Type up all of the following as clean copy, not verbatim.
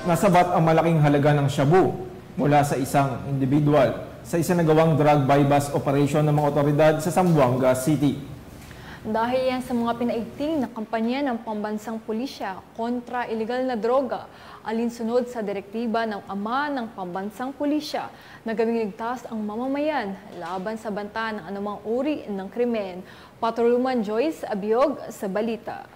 Nasabat ang malaking halaga ng shabu mula sa isang individual sa isinagawang drug buy-bust operation ng mga otoridad sa Zamboanga City. Dahil yan sa mga pinaigting na kampanya ng pambansang pulisya kontra ilegal na droga, alinsunod sa direktiba ng ama ng pambansang pulisya na gawing ligtas ang mamamayan laban sa banta ng anumang uri ng krimen. Patrolwoman Joyce Abiog sa balita.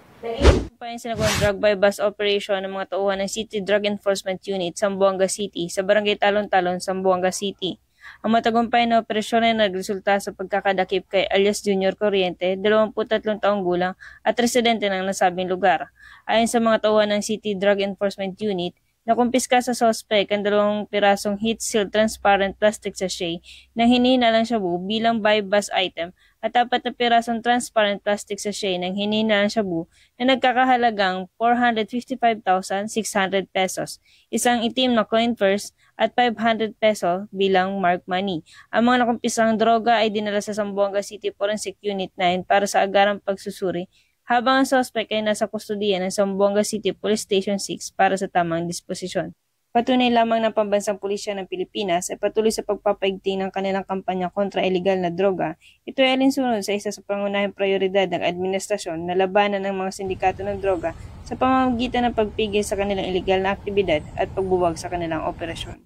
Pa yung sinagawang drug buy-bust operation ng mga tauhan ng City Drug Enforcement Unit, Zamboanga City, sa Barangay Talon-Talon, Zamboanga City. Ang matagumpay na operasyon ay nagresulta sa pagkakadakip kay alias Junior Corriente, 23 taong gulang at residente ng nasabing lugar. Ayon sa mga tauhan ng City Drug Enforcement Unit, nakumpiska sa suspect ang 2 pirasong heat-sealed transparent plastic sachet na hinihinalang shabu bilang buy-bust item at 4 na pirasong transparent plastic sachet ng hinihinalang shabu na nagkakahalagang 455,600 pesos, isang itim na coin purse at 500 peso bilang mark money. Ang mga nakumpisang droga ay dinala sa Zamboanga City Forensic Unit 9 para sa agarang pagsusuri, habang ang suspect ay nasa kustudiya ng Zamboanga City Police Station 6 para sa tamang disposisyon. Patunay lamang ng Pambansang Pulisya ng Pilipinas ay patuloy sa pagpapaigting ng kanilang kampanya kontra iligal na droga. Ito ay alinsunod sa isa sa pangunahing prioridad ng administrasyon na labanan ng mga sindikato ng droga sa pamamagitan ng pagpigil sa kanilang iligal na aktibidad at pagbuwag sa kanilang operasyon.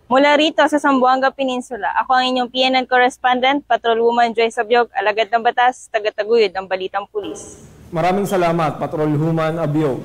Mula rito sa Zamboanga Peninsula, ako ang inyong PNN correspondent, Patrolwoman Joyce Abiog, alagad ng batas, tagataguyod ng Balitang Pulis. Maraming salamat, Patrolwoman Abiog.